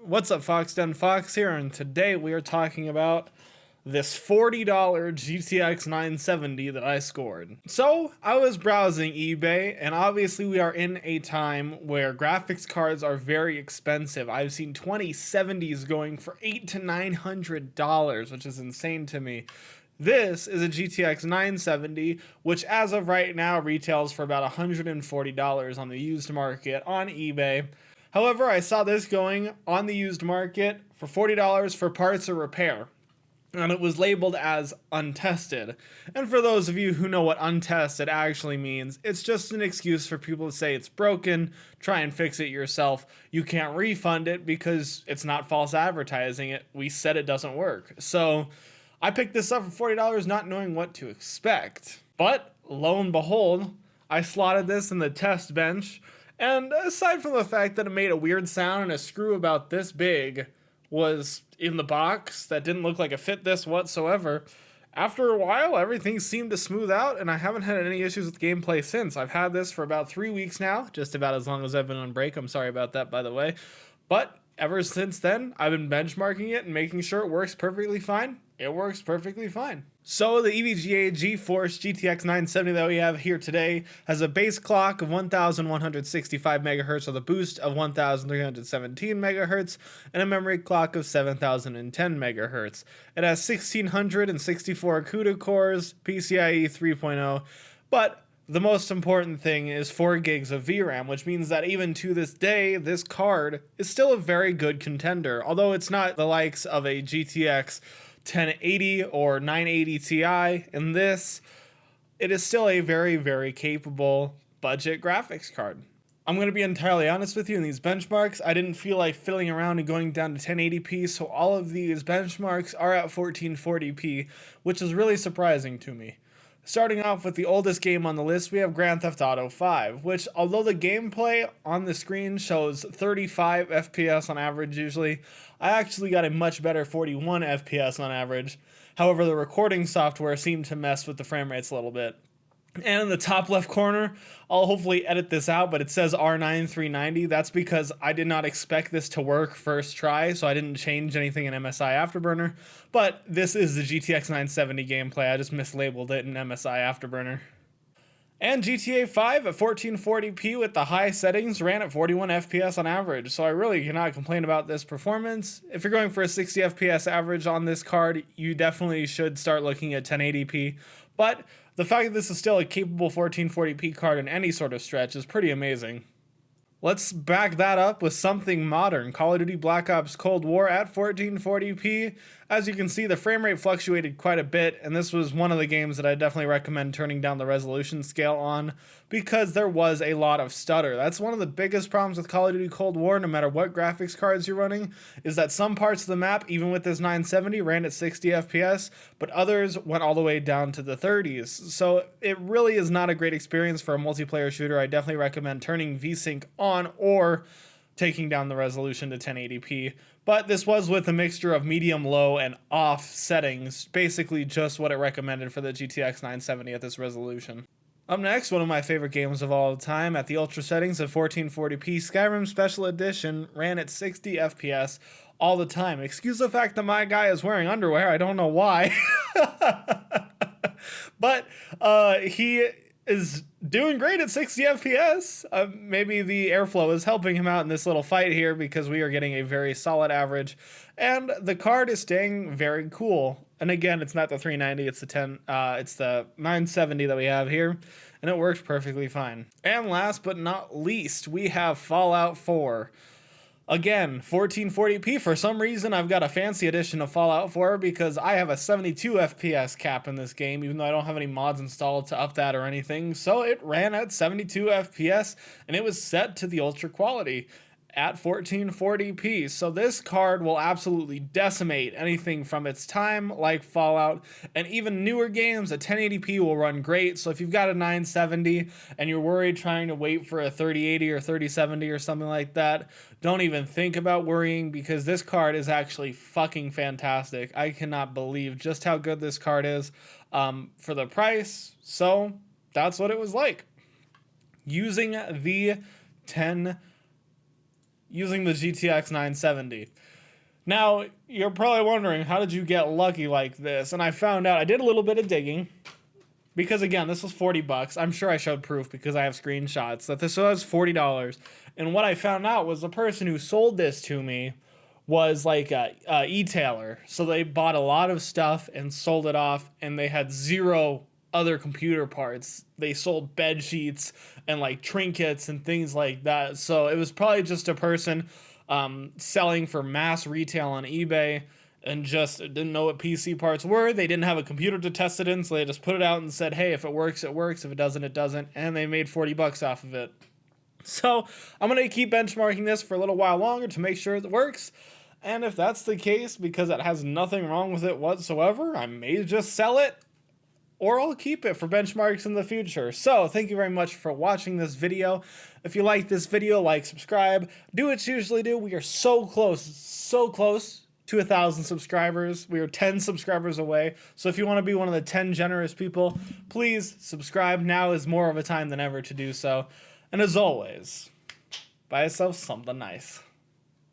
What's up, Fox Fox here, and today we are talking about this $40 GTX 970 that I scored. So, I was browsing eBay, and obviously we are in a time where graphics cards are very expensive. I've seen 2070s going for $800 to $900, which is insane to me. This is a GTX 970, which as of right now retails for about $140 on the used market on eBay. However, I saw this going on the used market for $40 for parts or repair, and it was labeled as untested. And for those of you who know what untested actually means, it's just an excuse for people to say it's broken, try and fix it yourself. You can't refund it because it's not false advertising. We said it doesn't work. So I picked this up for $40 not knowing what to expect. But lo and behold, I slotted this in the test bench. And aside from the fact that it made a weird sound and a screw about this big was in the box that didn't look like it fit this whatsoever, after a while everything seemed to smooth out and I haven't had any issues with gameplay since. I've had this for about 3 weeks now, just about as long as I've been on break. I'm sorry about that, by the way. But ever since then, I've been benchmarking it and making sure it works perfectly fine. It works perfectly fine. So the EVGA GeForce GTX 970 that we have here today has a base clock of 1165 megahertz with a boost of 1317 megahertz and a memory clock of 7010 megahertz. It has 1664 CUDA cores, PCIe 3.0, but the most important thing is 4 gigs of VRAM, which means that even to this day, this card is still a very good contender. Although it's not the likes of a GTX 1080 or 980 Ti, in this, it is still a very, very capable budget graphics card. I'm going to be entirely honest with you, in these benchmarks, I didn't feel like fiddling around and going down to 1080p, so all of these benchmarks are at 1440p, which is really surprising to me. Starting off with the oldest game on the list, we have Grand Theft Auto 5, which, although the gameplay on the screen shows 35 FPS on average usually, I actually got a much better 41 FPS on average. However, the recording software seemed to mess with the frame rates a little bit. And in the top left corner, I'll hopefully edit this out, but it says R9 390. That's because I did not expect this to work first try, so I didn't change anything in MSI Afterburner. But this is the GTX 970 gameplay. I just mislabeled it in MSI Afterburner. And GTA 5 at 1440p with the high settings ran at 41 FPS on average, so I really cannot complain about this performance. If you're going for a 60 FPS average on this card, you definitely should start looking at 1080p. But the fact that this is still a capable 1440p card in any sort of stretch is pretty amazing. Let's back that up with something modern. Call of Duty Black Ops Cold War at 1440p. As you can see, the frame rate fluctuated quite a bit, and this was one of the games that I definitely recommend turning down the resolution scale on because there was a lot of stutter. That's one of the biggest problems with Call of Duty Cold War, no matter what graphics cards you're running, is that some parts of the map, even with this 970, ran at 60 FPS, but others went all the way down to the 30s. So it really is not a great experience for a multiplayer shooter. I definitely recommend turning VSync on or taking down the resolution to 1080p. But this was with a mixture of medium, low, and off settings, basically just what it recommended for the GTX 970 at this resolution. Up next, one of my favorite games of all time at the ultra settings of 1440p, Skyrim Special Edition ran at 60 FPS all the time. Excuse the fact that my guy is wearing underwear, I don't know why. But he is doing great at 60 FPS. Maybe the airflow is helping him out in this little fight here because we are getting a very solid average. And the card is staying very cool. And again, it's not the 390, it's the 970 that we have here. And it works perfectly fine. And last but not least, we have Fallout 4. Again, 1440p. For some reason, I've got a fancy edition of Fallout 4 because I have a 72 FPS cap in this game, even though I don't have any mods installed to up that or anything. So it ran at 72 FPS, and it was set to the ultra quality at 1440p. So this card will absolutely decimate anything from its time, like Fallout, and even newer games at 1080p will run great. So if you've got a 970 and you're worried trying to wait for a 3080 or 3070 or something like that, don't even think about worrying because this card is actually fucking fantastic. I cannot believe just how good this card is for the price. So that's what it was like. Using the 10 using the GTX 970. Now, you're probably wondering, how did you get lucky like this? And I found out, I did a little bit of digging, because again, this was 40 bucks. I'm sure I showed proof because I have screenshots that this was $40. And what I found out was the person who sold this to me was like a e-tailer. So they bought a lot of stuff and sold it off, and they had zero other computer parts. They sold bed sheets and like trinkets and things like that. So it was probably just a person selling for mass retail on eBay and just didn't know what PC parts were. They didn't have a computer to test it in, so they just put it out and said, hey, if it works, it works. If it doesn't, it doesn't. And they made 40 bucks off of it. So I'm going to keep benchmarking this for a little while longer to make sure it works. And if that's the case, because it has nothing wrong with it whatsoever, I may just sell it, or I'll keep it for benchmarks in the future. So thank you very much for watching this video. If you like this video, like, subscribe, do what you usually do. We are so close to 1,000 subscribers. We are 10 subscribers away. So if you want to be one of the 10 generous people, please subscribe. Now is more of a time than ever to do so. And as always, buy yourself something nice.